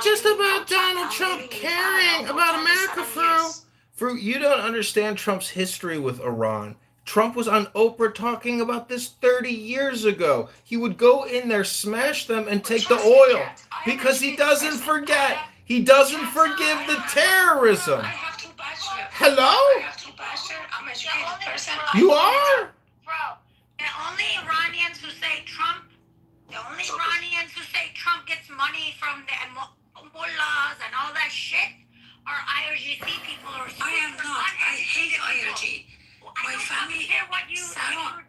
not just about Donald Trump caring about America, Fruit. You don't understand Trump's history with Iran. Trump was on Oprah talking about this 30 years ago. He would go in there, smash them, and take the oil because he doesn't forget. He doesn't forgive the terrorism. Hello? I'm an educated person. You are? Bro, the only Iranians who say Trump gets money from the mullahs and all that shit are IRGC people or something. I am not. I hate IRG. My family, Sarah,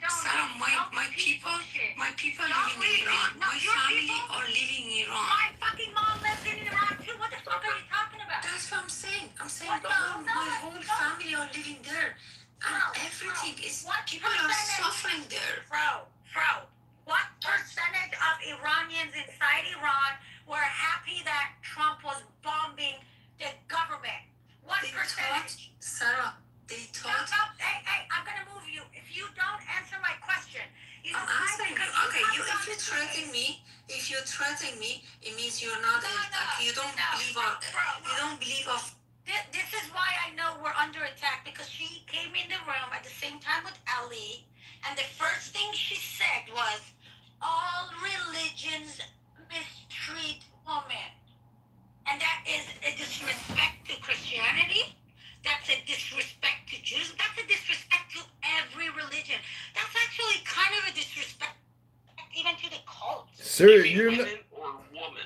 my people living in Iran. My family are living in Iran. My fucking mom lives in Iran too. What the fuck are you talking about? That's what I'm saying. I'm saying my whole family are living there. And everything is, people are suffering there. Bro, what percentage of Iranians inside Iran were happy that Trump was bombing the government? What percentage? Sarah, they thought... Hey, I'm going to move you. If you don't answer my question... I'm answering you. Okay, if you threaten me, it means you're not... you don't believe of... This is why I know we're under attack, because she came in the room at the same time with Ali, and the first thing she said was, all religions mistreat women. And that is a disrespect to Christianity. That's a disrespect to Jews. That's a disrespect to every religion. That's actually kind of a disrespect even to the cult. Sir, you're women or woman?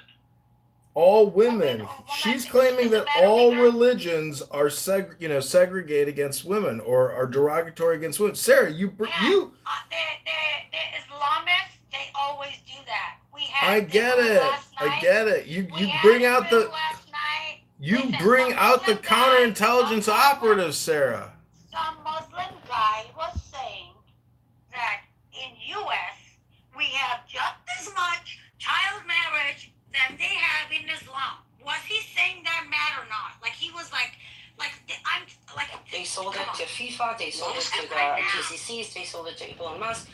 all women. She's claiming that all religions are segregated against women or are derogatory against women. Sarah, the Islamists, they always do that. I get it. You bring out the counterintelligence operatives, Sarah. Some Muslim guy was saying that in U.S. we have just as much child marriage than they have in Islam. Was he saying that mad or not? Like he was they sold it to FIFA, they sold it to the GCCs, they sold it to Elon Musk.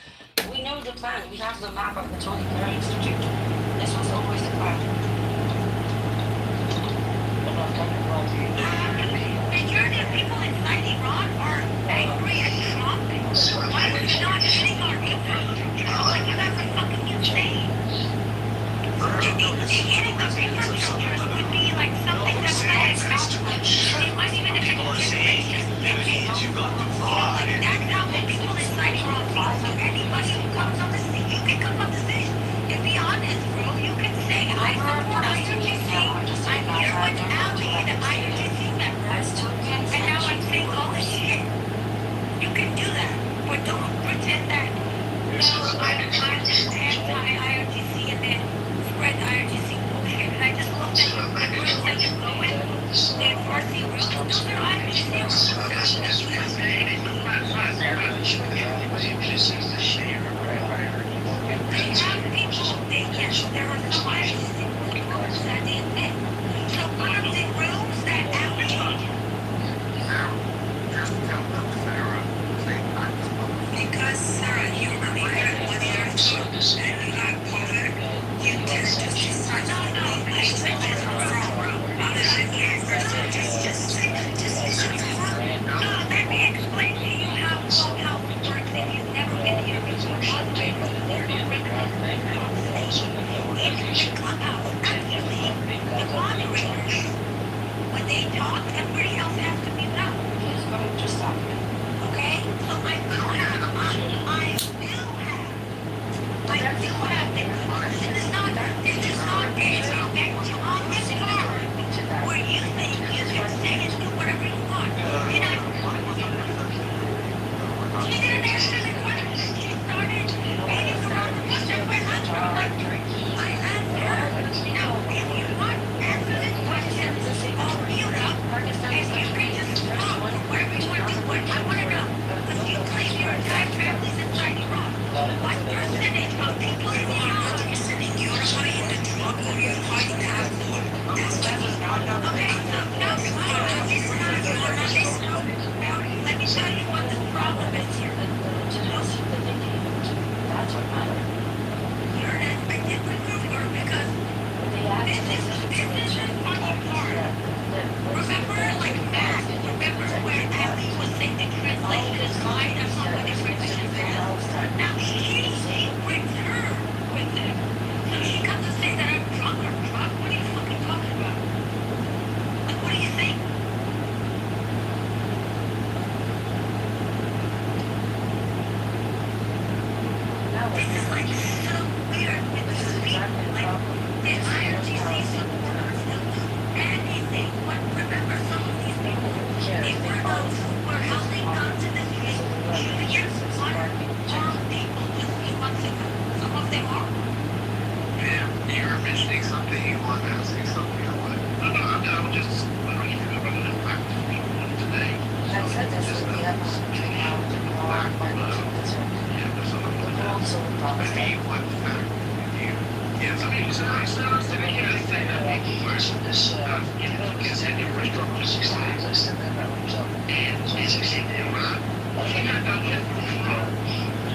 We know the plan. We have the map of the Tony Blair Institute. This was always the plan. Majority of people inside Iran are angry at Trump. Why are we not getting our infrastructure? Like you guys are fucking insane. Getting the infrastructure would be like something that's bad. They might even if People are saying you got divided. that's how the people inside Iran feel. So anybody who comes on the stage, you can come on the stage and be honest.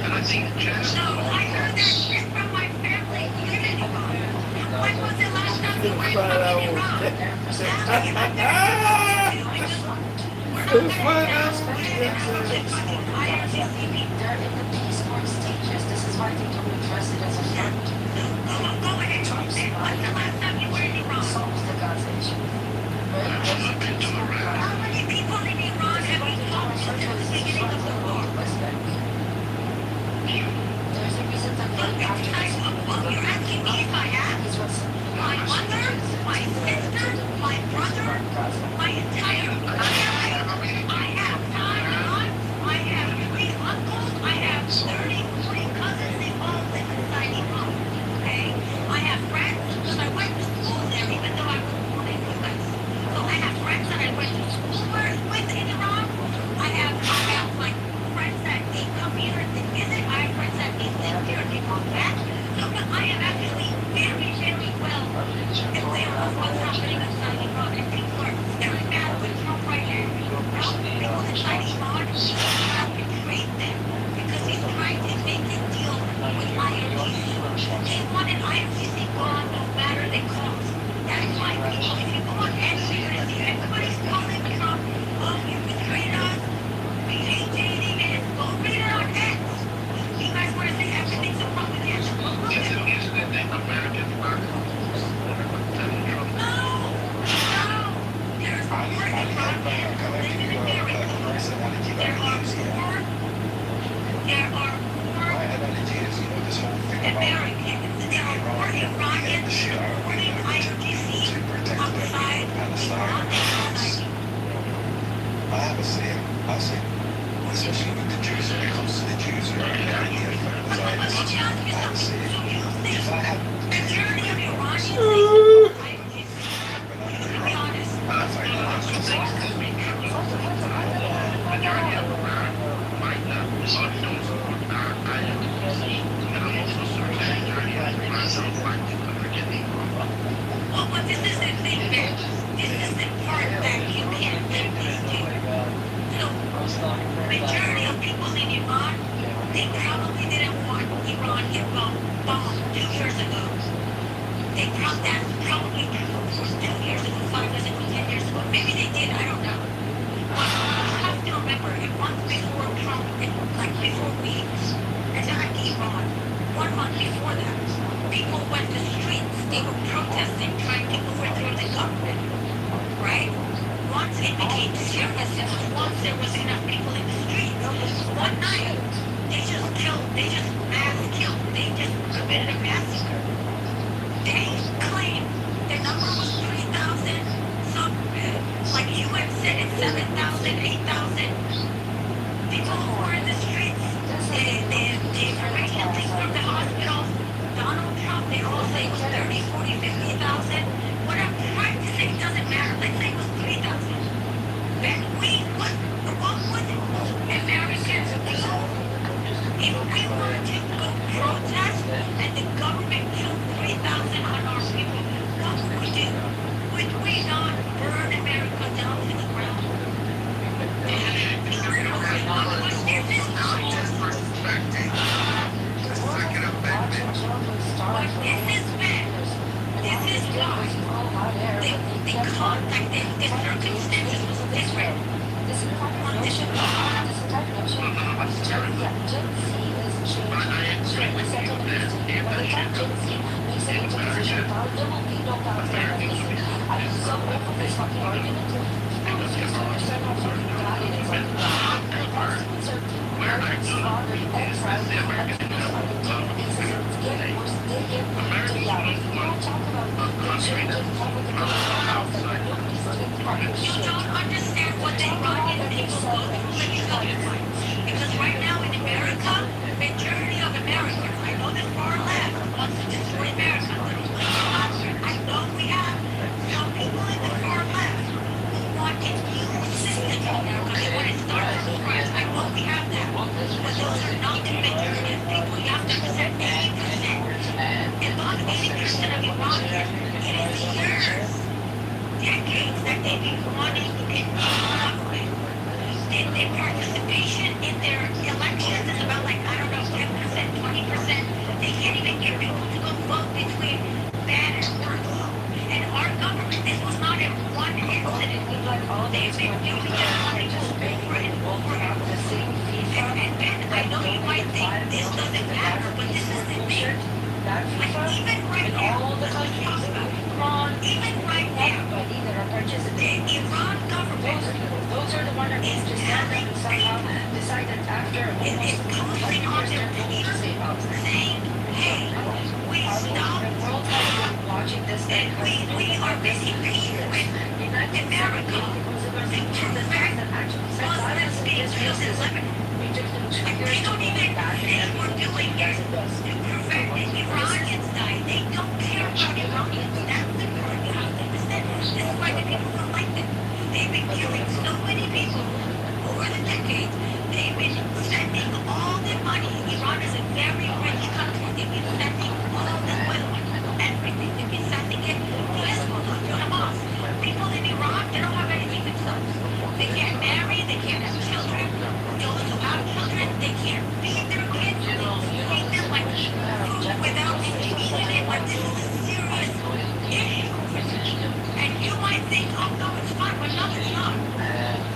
And I think No, I heard that shit from my family who live in Iran. When was the last time you went from Iran? Actually, I've never been to you. I just, we're not So gonna fun. down and have the fucking IRCC people. They're in the peace corps stages. This is why they don't address it as a front. Go ahead, Trump. When's the last time you were in Iran? Solves the Gaza issue. Right? There's a peace corps. How many people in Iran have you talked to since the beginning of the war? West Bank. There's a reason that Well, they well, you're asking me if I have? is what's My mother, my sister, my brother, my entire family. I have 9 aunts, I have 3 uncles, I have 30, 40 cousins. They all live inside Iran. Okay? I have friends because I went to school there, even though I was born in the U.S. So I have friends that I went to school with in Iran. I have like friends that they come here and they visit. I have friends that they live here and they come back. So I am actually very, very well aware of what's happening inside Iran. And people are very mad with Trump right now. People inside Iran, Trump betrayed them because he's trying to make a deal with IRGC. They wanted IRGC gone no matter the cost. That's why people, if you go on X, you're going to see everybody's calling Trump, oh, you betrayed us. We hate dating it. Go read it on X. You guys want to say everything's a propaganda? Well, look at it. isn't it that Americans are No, no. There's more Iranians who live in America. There are more Americans. There are more Iranians supporting IRGC outside Iran than inside. I have a say. I say, especially with the Jews, when it comes to the Jews who are in India, But let me ask you something. So you think if I have majority of Iranians they support IRGC? To be honest. Well, but this is the thing, man. This is the part that you can't think this through. So, majority of people in Iran, they probably didn't want Iran get bombed 2 years ago. That's probably true. 2 years ago, 5 years ago, 10 years ago. Maybe they did, I don't know. But you have to remember, a month before Trump, like before we attacked Iran, 1 month before that, people went to streets. They were protesting, trying to overthrow the government. Right? Once it became serious, it was once there was enough people in the streets. One night, they just mass killed. They just committed a massacre. They claimed the number was 3,000. Some, like UN said, it's 7,000, 8,000 people who were in the streets. The information things from the hospitals, Donald Trump, they all say it was 30, 40, 50,000. What I'm trying to say, it doesn't matter. Let's say it was 3,000. Then what would Americans do if we were to go protest and the government killed 3,000 unarmed people? What would we do? Would we not burn America down to the ground? This is why the circumstances was different. This is condition. This is condition. Gen Z is changing. Gen Z makes it into a position about there will be no counter-feminism. I'm so over this fucking argument. People just don't understand how fucking bad it is. Like, husbands are Americans fathered exiled Americans are the it's getting worse day in, day out. If you don't talk about the change in public opinion about that, nobody's doing fucking You shit. don't understand what the Iranian people go through when you go there. Because right now in America, majority of Americans, I know the far left wants to destroy America. I know we have some people in the far left who want a new system in America. They want to start from scratch. maybe wanting in government. Their participation in their elections is about like, I don't know, 10%, 20%. They can't even get people to go vote between bad and worse. And our government, this was not a one incident. They've been doing this money over and over and over. And I know you might think this doesn't matter, but this is the thing. Like, even right now, let's just talk about it. Even right now, the Iran government Those are the ones that is just stand up telling and somehow people, decide that after is posting on their pictures saying, hey, we stopped watching this and we are making peace with America to prevent Muslims being killed in Lebanon. Like, they don't even say we're doing it to prevent the Iranians dying. They don't care about Iranians. That's the part you have to understand. This is why the people don't like them. They've been killing so many people over the decades. They've been sending all their money. Iran is a very rich country. They've been sending all the oil, everything. They've been sending it to Hezbollah, to Hamas. People in Iran, they don't have anything themselves. They can't marry, they can't have children. Those who have children, they can't feed their kids. They feed them like food without feeding it. Like, this is a serious issue. And you might think, oh no, it's fine, but no, it's not.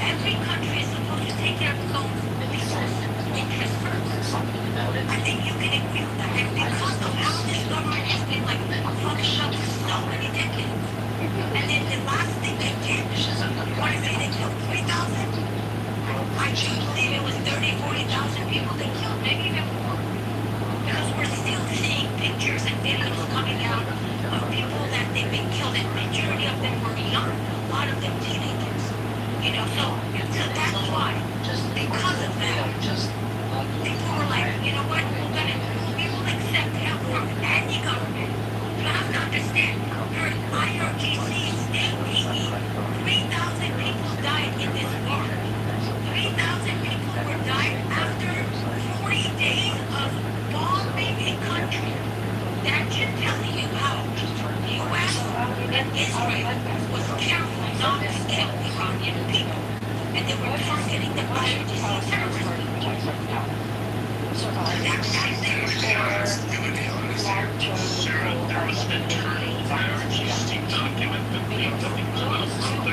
Every country is supposed to take care of its own resources, interest first. I think you can agree with that. And because of how this government has been like fucking up for so many decades. And then the last thing they did, what is it, they killed 3,000? I do believe it was 30, 40,000 people they killed, maybe even more. Because we're still seeing pictures and videos coming out of people that they've been killed, and majority of them were young, a lot of them teenagers. You know, so that's why, because of that, people were like, you know what, we will accept help from any government. You have to understand, your IRGC, state TV, 3,000 people died in this war. 3,000 people were died after 40 days of bombing a country. That should tell you how U.S. and Israel was careful not to kill Iranian people. And they were targeting the IRGC terrorists. That's there. Sarah, there was an internal IRGC document that leaked, I think, 12 months ago.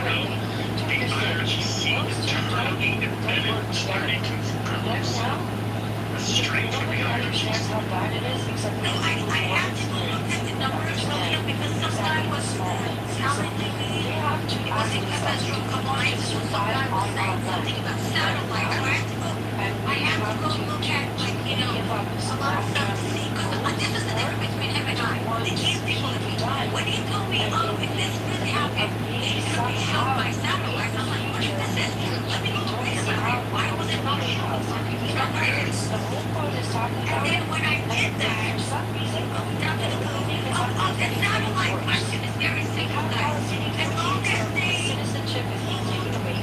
The IRGC turned independent study confirms the strength of the IRGC. No, I have to look at the numbers because some guy was telling me it wasn't professional compliance, so some guy was saying something about satellites. So I have to go look at, like, you know, a lot of stuff to see. Because this is the difference between him and I. These people, when he told me, oh, if this really happened, it's going to be shown by satellites. I'm like, what if this is? Let me go read about it. Why was it not shown? You know what it is? And then when I did that, down to the the satellite question is very simple, guys. As long as they,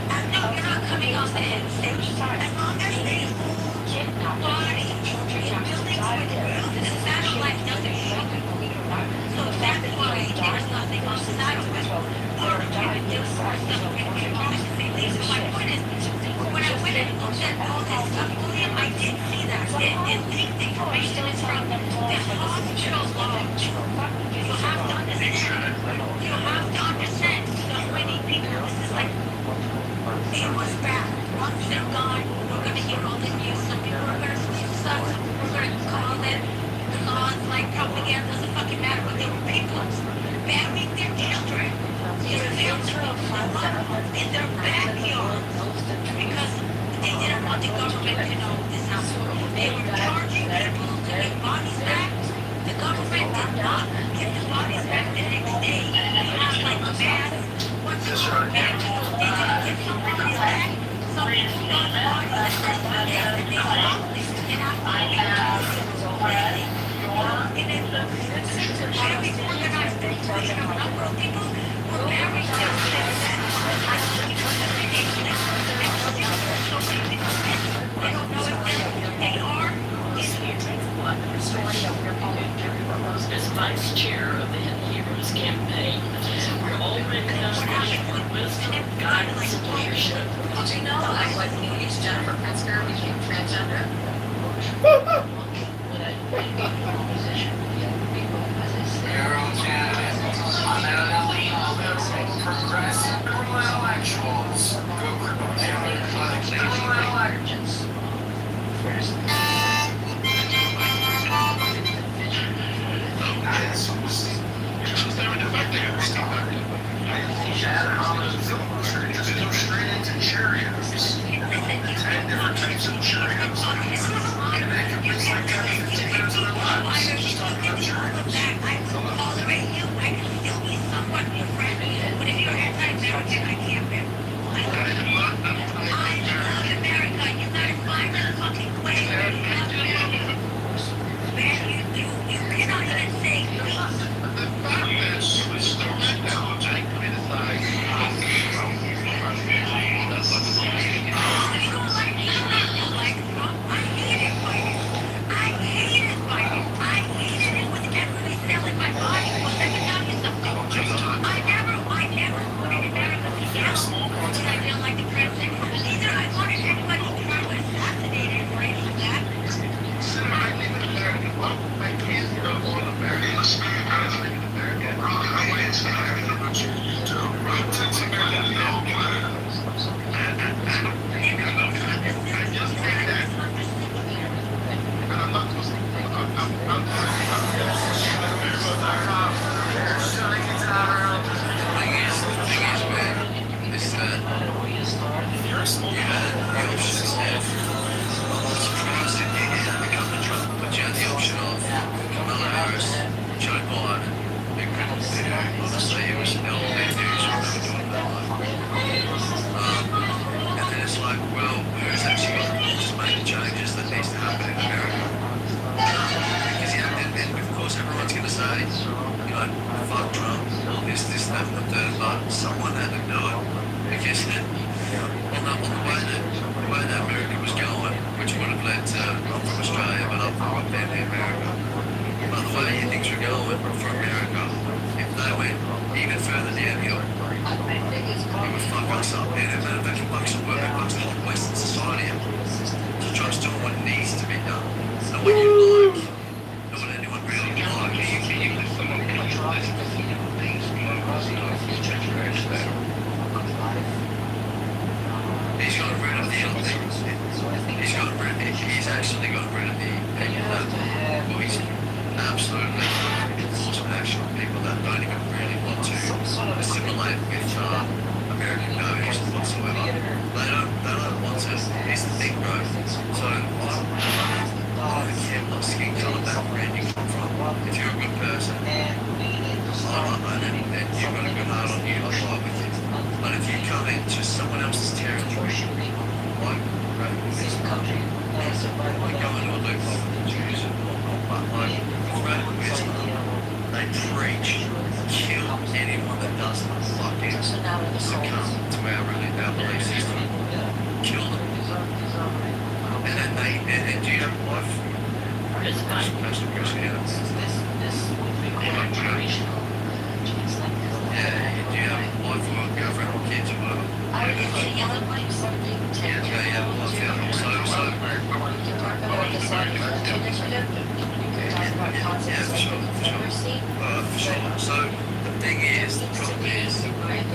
I know you're not coming off the head stage. As long as they hold body in buildings with roof, the satellite doesn't show. So that's why there's nothing on the satellite. Or even there's more stuff in obviously leaves. My point is, when I went and looked at all this stuff, William, I did see that. It leaked information is from the hospital lodge. You have to understand. You have to understand so many people. This is like, it was bad. Once they're gone, we're going to hear all the news. Some people are going to sleep stuff. Some people are going to call it laws like propaganda. Doesn't fucking matter. But there were people burying their children in fields in their backyard because they didn't want the government to know this happened. They were charging people to get bodies back. The government did not get the bodies back the next day. They had like a mass. What's it called? They didn't get some bodies back. Some people got bodies the first few days and they stopped this. And I'm finding in a very organized situation of a number of people were married to citizens. I don't know if they're Canadian and still so many people they don't know if they are. As vice chair of the Hidden Heroes campaign, we're already establishing with wisdom to like leadership. Did you know I was engaged Jennifer Pritzker became transgender? Progressive criminal intellectuals. Go criminal intelligence. Straight into Cheerios. 10 different types of Cheerios. And that completes like 10 to 15 minutes of their lives. Just talking about Cheerios. I will tolerate you. I can still be somewhat your friend. But if you're anti-American, I can't bear. I love America. You gotta find the fucking way. Man, you cannot even say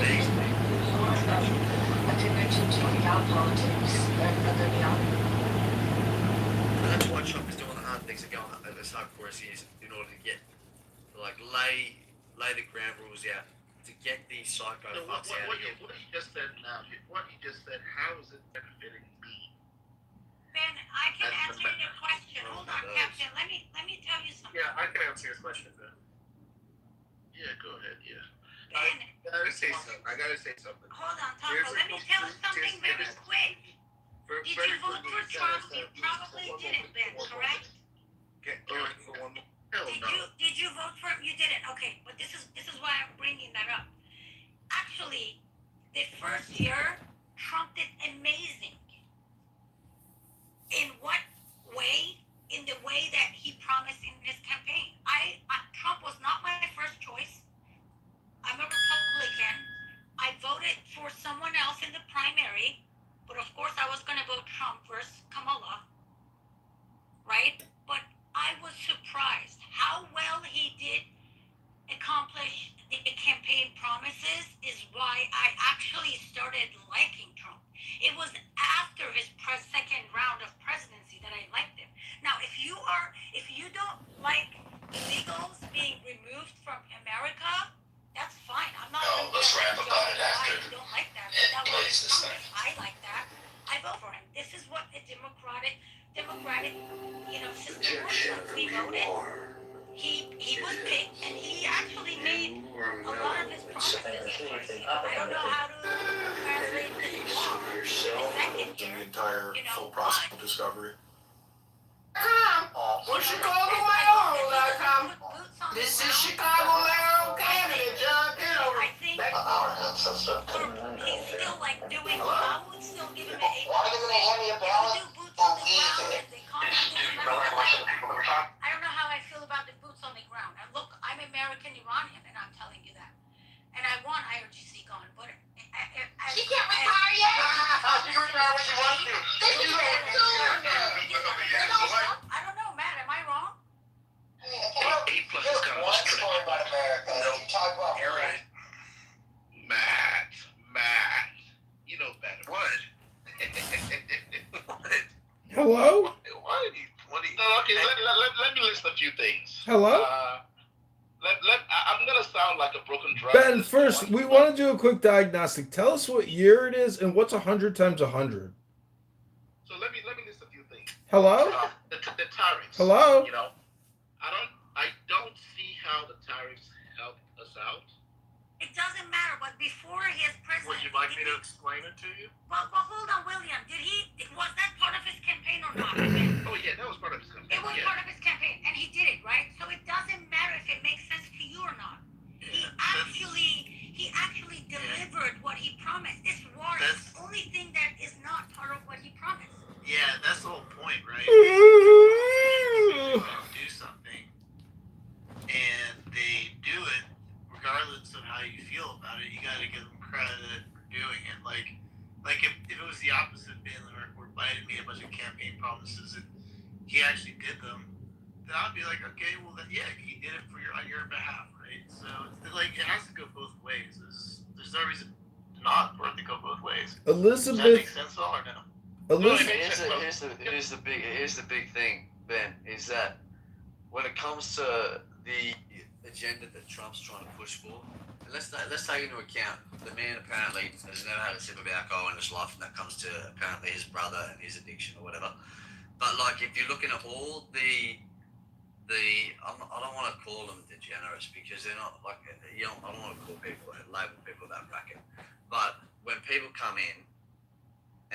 please. Trump was not my first choice. I'm a Republican. I voted for some someone else in the primary, but of course I was going to vote Trump versus Kamala, right? But I was surprised how well he did accomplish the campaign promises is why I actually started liking Trump. It was after his second round of presidency that I liked him. Now, if you don't like illegals being removed from America, that's fine. I'm not. No, let's rap about it after. I don't like that. But that was Please, this Congress. I like that. I vote for him. This is what a democratic, system was. We voted. He was picked, and he actually made a lot of his promises. I don't know how to translate this law the second The year. entire full process of discovery. What's ChicagoMail.com? This is Chicago Mayor candidate John Kitover. I think An hour and a half, so stuff. he's still doing. I would still give him an 8. Why are they gonna hand me a ballot? Do boots on the ground as they call it. I don't know how I feel about the boots on the ground. And look, I'm American Iranian, and I'm telling you that. And I want IRGC gone, but She can't retire yet. You can retire when you want to. I don't know, Matt. Am I wrong? Plus it's kind of One a story about America. You talk about Aaron. Matt. You know better. What? Hello? What do you? No, okay, let me list a few things. Hello? I'm gonna sound like a broken drum. Ben, first, we want to do a quick diagnostic. Tell us what year it is and what's 100 times 100. So let me list a few things. Hello? The tariffs. Hello? You know, I don't see how the tariffs help us out. It doesn't matter, but before his presidency... Would you like me to explain it to you? Well, hold on, William. Was that part of his campaign or not? Oh yeah, that was part of his campaign. It was Yeah. part of his campaign, and he did it, right? So it doesn't matter if it makes sense to you or not. He actually delivered what he promised. This war is the only thing that is not part of what he promised. Yeah, that's the whole point, right? Do something, and they do it regardless of how you feel about it. You got to give them credit for doing it. Like if it was the opposite, Ben or Biden made a bunch of campaign promises and he actually did them, then I'd be like, okay, well then yeah, he did it on your behalf, right? So it's like it has to go both ways. There's no reason not for it to go both ways. Does that make Elizabeth. sense all or no? Elizabeth. Here's the big thing, Ben, is that when it comes to the agenda that Trump's trying to push for, and let's take into account the man apparently has never had a sip of alcohol in his life, and that comes to apparently his brother and his addiction or whatever. But like, if you're looking at all I don't want to call them degenerates because they're not like, I don't want to label people that bracket. But when people come in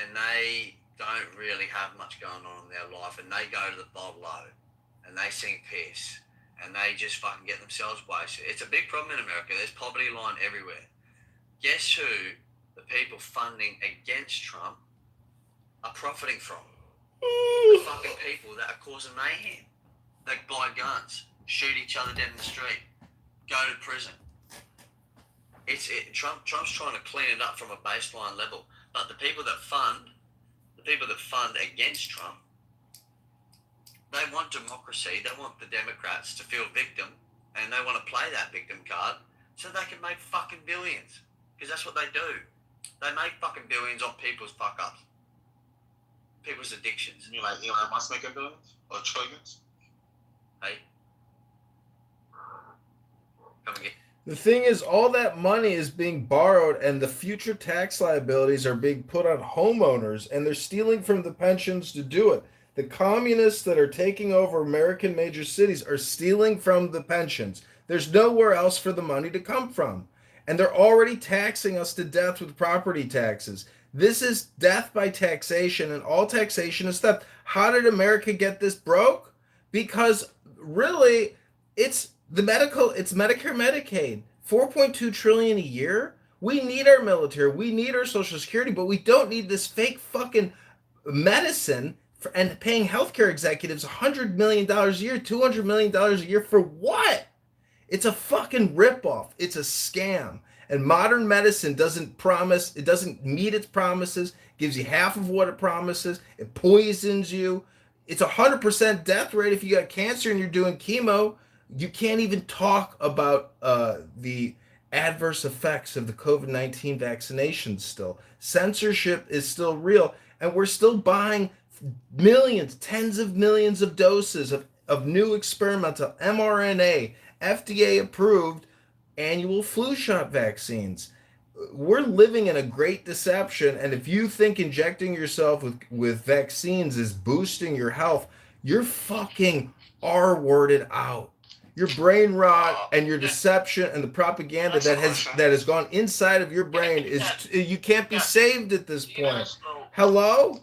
and they don't really have much going on in their life and they go to the bottle and they sing piss and they just fucking get themselves wasted. It's a big problem in America. There's poverty line everywhere. Guess who the people funding against Trump are profiting from? The fucking people that are causing mayhem. They buy guns, shoot each other dead in the street, go to prison. Trump's trying to clean it up from a baseline level. But the people that fund against Trump, they want democracy. They want the Democrats to feel victim, and they want to play that victim card so they can make fucking billions. Because that's what they do. They make fucking billions on people's fuck-ups, people's addictions. You mean like Elon Musk making billions or trillions? Hey, come again. The thing is, all that money is being borrowed, and the future tax liabilities are being put on homeowners, and they're stealing from the pensions to do it. The communists that are taking over American major cities are stealing from the pensions. There's nowhere else for the money to come from. And they're already taxing us to death with property taxes. This is death by taxation, and all taxation is theft. How did America get this broke? Because really, it's Medicare, Medicaid. 4.2 trillion a year. We need our military, we need our Social Security, but we don't need this fake fucking medicine and paying healthcare executives $100 million a year, $200 million a year for what? It's a fucking ripoff. It's a scam. And modern medicine doesn't meet its promises, gives you half of what it promises, it poisons you. It's 100% death rate if you got cancer and you're doing chemo. You can't even talk about the adverse effects of the COVID-19 vaccinations still. Censorship is still real, and we're still buying millions, tens of millions of doses of new experimental mRNA, FDA approved annual flu shot vaccines. We're living in a great deception, and if you think injecting yourself with vaccines is boosting your health, you're fucking R-worded out. Your brain rot and your deception and the propaganda that has gone inside of your brain is you can't be saved at this point. Hello?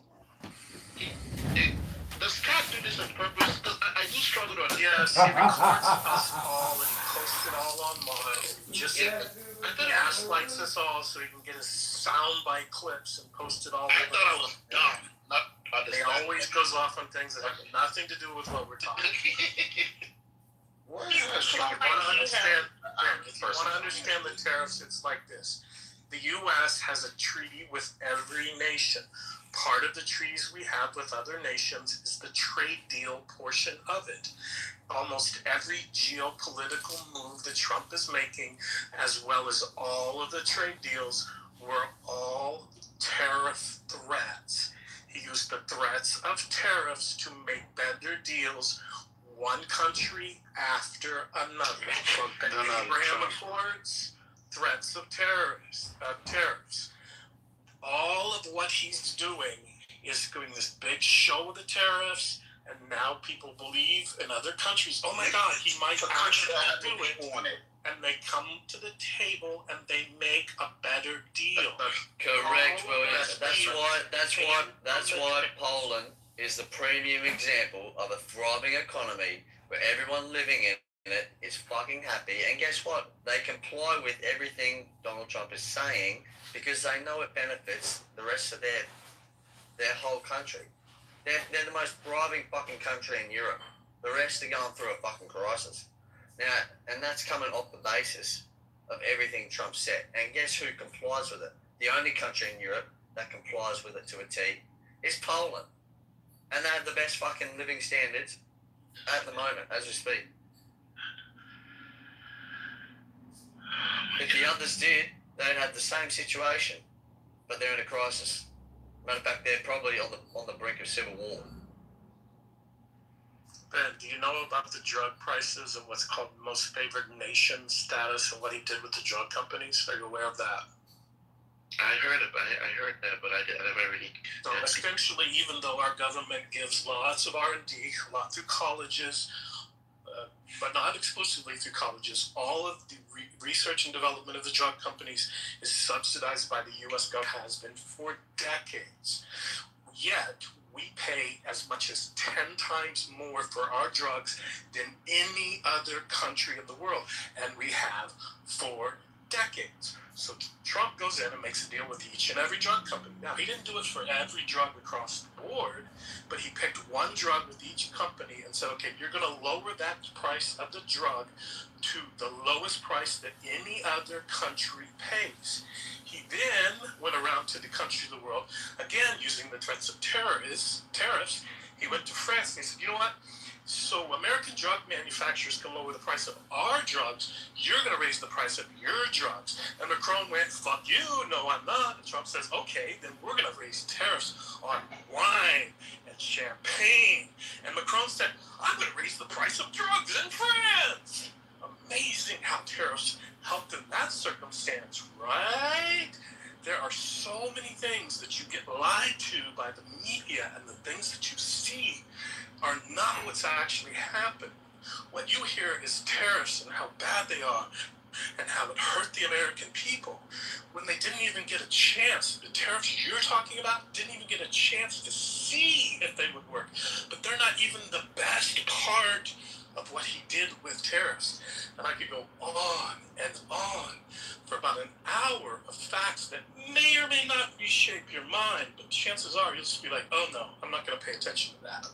Does Scott do this on purpose? Because I do struggle to understand. Yes, he records us all and he posts it all online. Just Yeah. I thought he gaslights us all so he can get his soundbite clips and post it all over. I thought I was dumb, not He understanding. always goes off on things that have nothing to do with what we're talking. What He's is that? just If you like want to you, understand, I'm if you want to understand the tariffs, it's like this: the U.S. has a treaty with every nation. Part of the treaties we have with other nations is the trade deal portion of it. Almost every geopolitical move that Trump is making, as well as all of the trade deals, were all tariff threats. He used the threats of tariffs to make better deals, one country after another. From the Abraham Accords, threats of tariffs. All of what he's doing is doing this big show of the tariffs, and now people believe in other countries, oh my God, he might actually do it. And they come to the table and they make a better deal. Correct, All William. of That's why Poland is the premium example of a thriving economy where everyone living in it is fucking happy. And guess what? They comply with everything Donald Trump is saying because they know it benefits the rest of their whole country. They're the most thriving fucking country in Europe. The rest are going through a fucking crisis. Now, and that's coming off the basis of everything Trump said. And guess who complies with it? The only country in Europe that complies with it to a T is Poland. And they have the best fucking living standards at the moment, as we speak. If the others did, they'd have the same situation, but they're in a crisis. Matter of fact, they're probably on the brink of civil war. Ben, do you know about the drug prices and what's called most favored nation status and what he did with the drug companies? Are you aware of that? I heard it, but I heard that, but I never really. So essentially, even though our government gives lots of R&D, a lot through colleges, but not exclusively through colleges, all of the research and development of the drug companies is subsidized by the U.S. government, has been for decades. Yet, we pay as much as 10 times more for our drugs than any other country in the world, and we have for decades. So Trump goes in and makes a deal with each and every drug company. Now, he didn't do it for every drug across the board, but he picked one drug with each company and said, okay, you're going to lower that price of the drug to the lowest price that any other country pays. He then went around to the countries of the world, again, using the threats of tariffs. He went to France and he said, you know what? So American drug manufacturers can lower the price of our drugs. You're going to raise the price of your drugs. And Macron went, fuck you, no, I'm not. And Trump says, okay, then we're going to raise tariffs on wine and champagne. And Macron said, I'm going to raise the price of drugs in France. Amazing how tariffs helped in that circumstance, right? There are so many things that you get lied to by the media, and the things that you see are not what's actually happened. What you hear is tariffs and how bad they are and how it hurt the American people when they didn't even get a chance. The tariffs you're talking about didn't even get a chance to see if they would work. But they're not even the best part of what he did with tariffs. And I could go on and on for about an hour of facts that may or may not reshape your mind, but chances are you'll just be like, oh no, I'm not going to pay attention to that.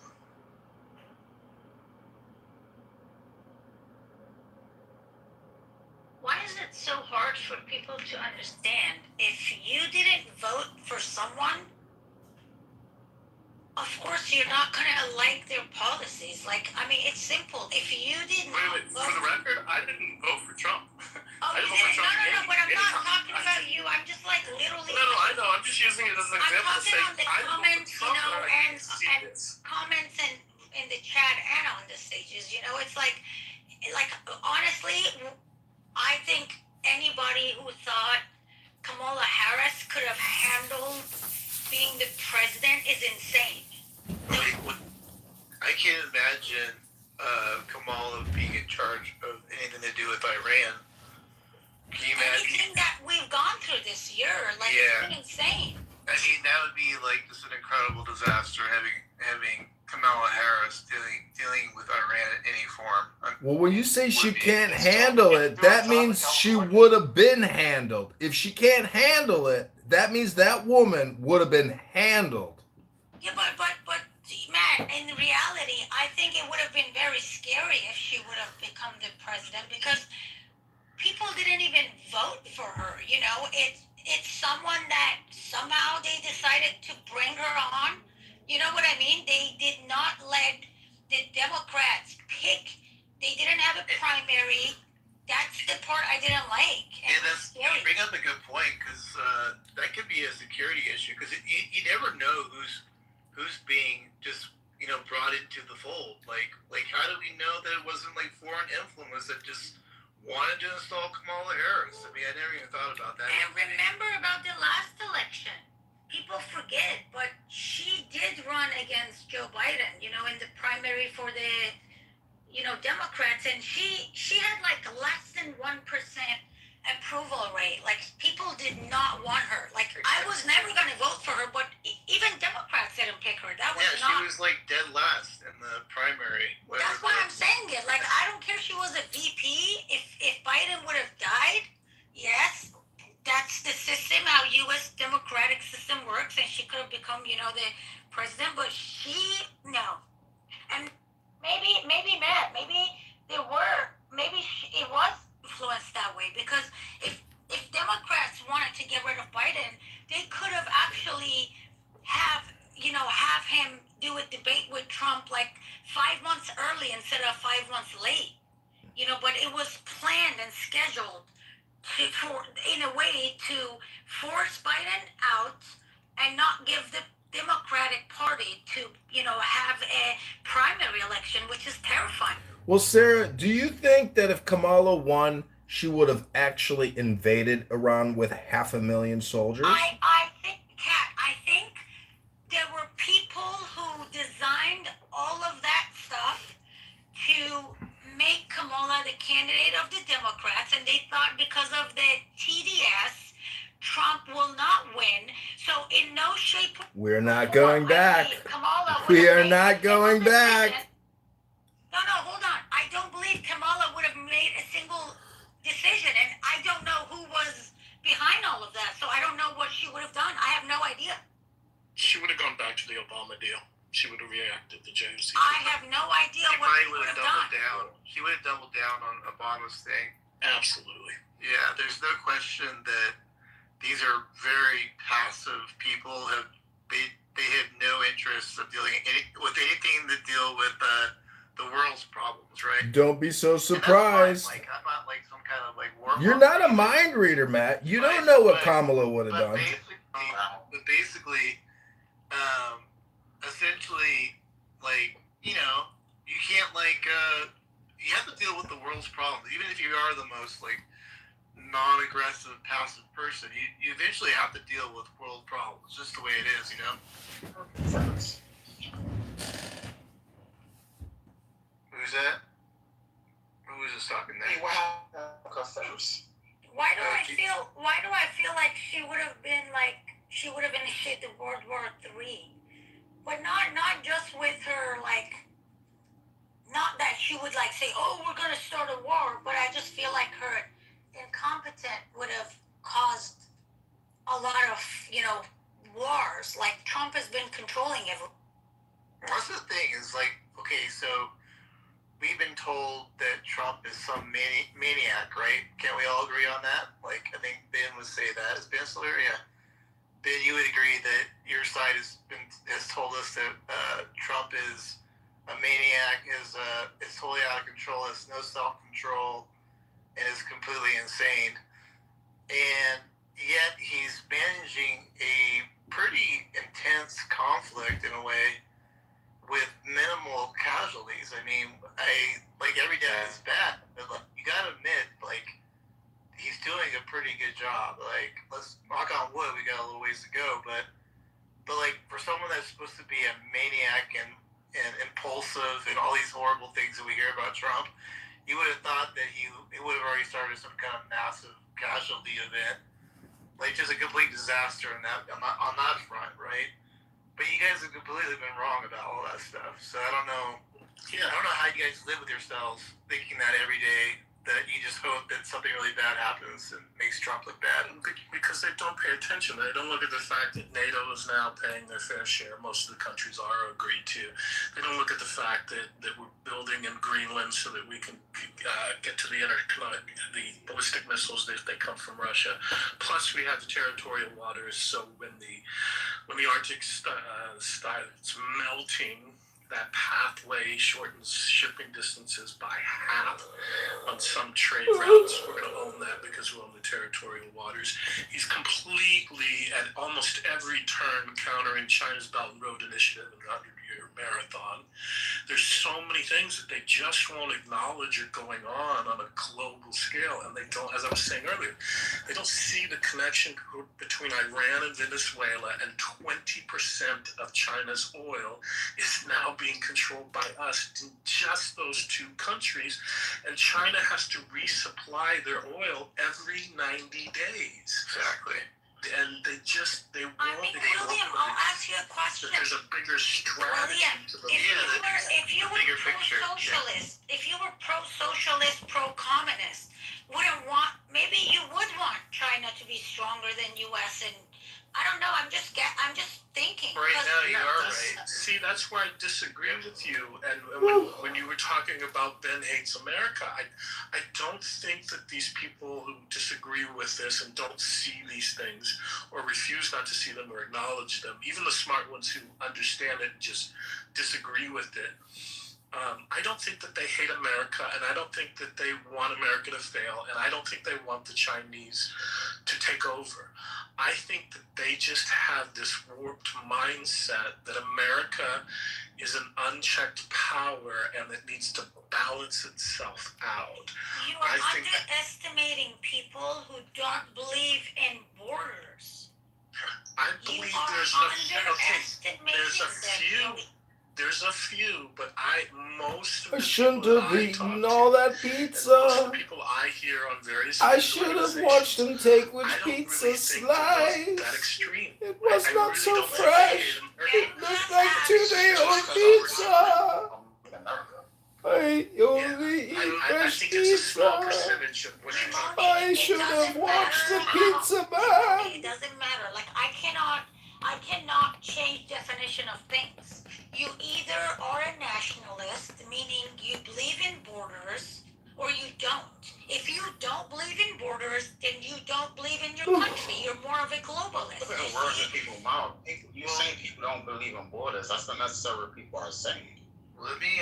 Why is it so hard for people to understand. If you didn't vote for someone, of course you're not gonna like their policies. Like, I mean, it's simple. If you did not Wait, vote for the record, I didn't vote for Trump. Oh, I you didn't vote for didn't? Trump. No, but I'm not Anytime. talking about you. I'm just like literally. No, I know. I'm just using it as an I'm example to talking say on the I didn't vote comments, for Trump, but I and see this. comments in the chat and on the stages. It's like honestly, I think anybody who thought Kamala Harris could have handled being the president is insane. I can't imagine Kamala being in charge of anything to do with Iran. Can you imagine? Anything that we've gone through this year, like, Yeah. it's been insane. I mean, that would be like just an incredible disaster having Kamala Harris dealing with Iran in any form. Well, when you say she Would be- can't handle it, that means she would have been handled. If she can't handle it, that means that woman would have been handled. Yeah, but man, in reality, I think it would have been very scary if she would have become the president, because people didn't even vote for her. It's someone that somehow they decided to bring her on. You know what I mean? They did not let the Democrats pick. They didn't have a primary. That's the part I didn't like. And Yeah, it's scary. you bring up a good point, because that could be a security issue, because you never know who's being just brought into the fold. Like how do we know that it wasn't like foreign influence that just wanted to install Kamala Harris? I mean, I never even thought about that. And remember about the last election. People forget, but she did run against Joe Biden, in the primary for the, Democrats, and she had like less than 1% approval rate. Like, people did not want her. Like, I was never going to vote for her, but even Democrats didn't pick her. That was she was like dead last in the primary. That's why I'm saying it. Like, I don't care if she was a VP. If Biden would have died, yes, that's the system, how U.S. democratic system works, and she could have become, the president. But no. And maybe Matt, maybe it was influenced that way, because if Democrats wanted to get rid of Biden, they could have actually have him do a debate with Trump like 5 months early instead of 5 months late. But it was planned and scheduled in a way to force Biden out and not give the Democratic Party to, have a primary election, which is terrifying. Well, Sarah, do you think that if Kamala won, she would have actually invaded Iran with 500,000 soldiers? I think, Kat, there were people who designed all of that stuff to make Kamala the candidate of the Democrats, and they thought because of the TDS, Trump will not win. So in no shape... We're not going back. Kamala We are not going back. No, hold on. I don't believe Kamala would have made a single decision, and I don't know who was behind all of that, so I don't know what she would have done. I have no idea. She would have gone back to the Obama deal. She would have reacted to James. I have no idea what she would have done. She would have doubled down on Obama's thing. Absolutely. Yeah, there's no question that these are very passive people. They have no interest of dealing with anything that deal with the world's problems, right? Don't be so surprised. I'm not like some kind of like war. You're not a mind reader, Matt. You don't know what Kamala would have done. Basically, essentially, like, you can't you have to deal with the world's problems. Even if you are the most like non-aggressive, passive person, you eventually have to deal with world problems. It's just the way it is, Who's that? Who was just talking there? Why do I feel like she would have initiated World War III? But not just with her, like, not that she would like say, oh, we're gonna start a war, but I just feel like her incompetent would have caused a lot of, wars. Like, Trump has been controlling everything. That's the thing, is like, okay, so we've been told that Trump is some maniac, right? Can we all agree on that? Like, I think Ben would say that. Is Ben still here? Yeah. Ben, you would agree that your side has told us that Trump is a maniac, is totally out of control, has no self-control, and is completely insane. And yet he's managing a pretty intense conflict in a way with minimal casualties. I mean, every day is bad, but you gotta admit, he's doing a pretty good job. Let's knock on wood, we got a little ways to go, but for someone that's supposed to be a maniac and impulsive and all these horrible things that we hear about Trump, you would have thought that he would have already started some kind of massive casualty event, just a complete disaster on that front, right? But you guys have completely been wrong about all that stuff. So I don't know. Yeah, I don't know how you guys live with yourselves thinking that every day, that you just hope that something really bad happens and makes Trump look bad. Because they don't pay attention. They don't look at the fact that NATO is now paying their fair share. Most of the countries are agreed to. They don't look at the fact that we're building in Greenland so that we can get to the ballistic missiles that they come from Russia. Plus, we have the territorial waters. So when the Arctic starts melting, that pathway shortens shipping distances by half on some trade routes. We're going to own that because we own the territorial waters. He's completely, at almost every turn, countering China's Belt and Road Initiative and 100-year marathon. There's so many things that they just won't acknowledge are going on a global scale, and they don't, as I was saying earlier, they don't see the connection between Iran and Venezuela, and 20% of China's oil is now being controlled by us in just those two countries, and China has to resupply their oil every 90 days. Exactly. And they won't. William, I'll ask you a question. There's a bigger strategy to them. If you were pro-socialist, pro-communist, maybe you would want China to be stronger than U.S. and I don't know. I'm just thinking. Right now, you are right. See, that's where I disagree with you. And when you were talking about Ben hates America, I don't think that these people who disagree with this and don't see these things or refuse not to see them or acknowledge them, even the smart ones who understand it and just disagree with it, I don't think that they hate America, and I don't think that they want America to fail, and I don't think they want the Chinese to take over. I think that they just have this warped mindset that America is an unchecked power and that needs to balance itself out. You are underestimating people who don't believe in borders. I believe there's a few, but most of the shouldn't have eaten all that pizza. Most of the people I hear on various I should have watched him take which pizza really slice. That extreme. It was not really so fresh. It looked like 2-day-old pizza. I only eat fresh pizza. I should have watched the pizza man. It doesn't matter. I cannot change definition of things. You either are a nationalist, meaning you believe in borders, or you don't. If you don't believe in borders, then you don't believe in your country. You're more of a globalist. Put the words in people's mouth. You saying people don't believe in borders. That's not necessarily what people are saying. Let me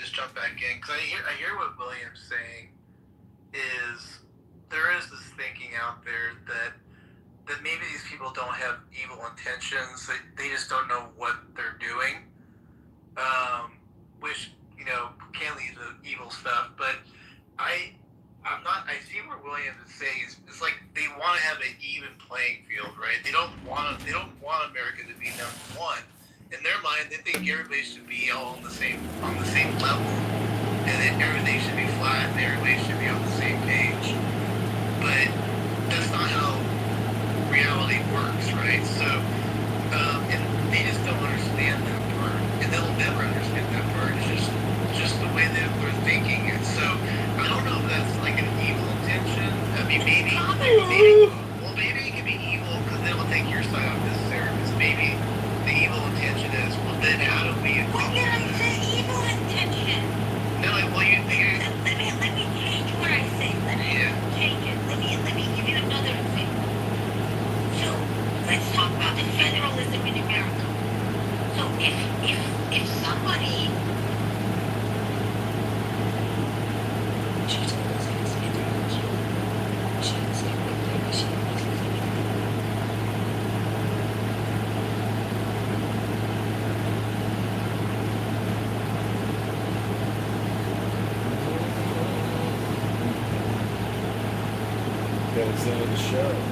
just jump back in, because I hear what William's saying is there is this thinking out there that maybe these people don't have evil intentions. They just don't know what they're doing, which can lead to evil stuff. But I see where Williams is saying it's like they want to have an even playing field, right? They don't want America to be number one. In their mind, they think everybody should be all on the same level, and that everything should be flat, and everybody should be on the same page. But that's not how reality works, right? So, and they just don't understand that part, and they'll never understand that part. It's just the way that we're thinking. And so, I don't know if that's like an evil intention. I mean, maybe it can be evil because they will take your side off necessarily. Because maybe the evil intention is, well, then how do we? What did I say? Evil intention. No, federalism in America. So if somebody That's the end of the show.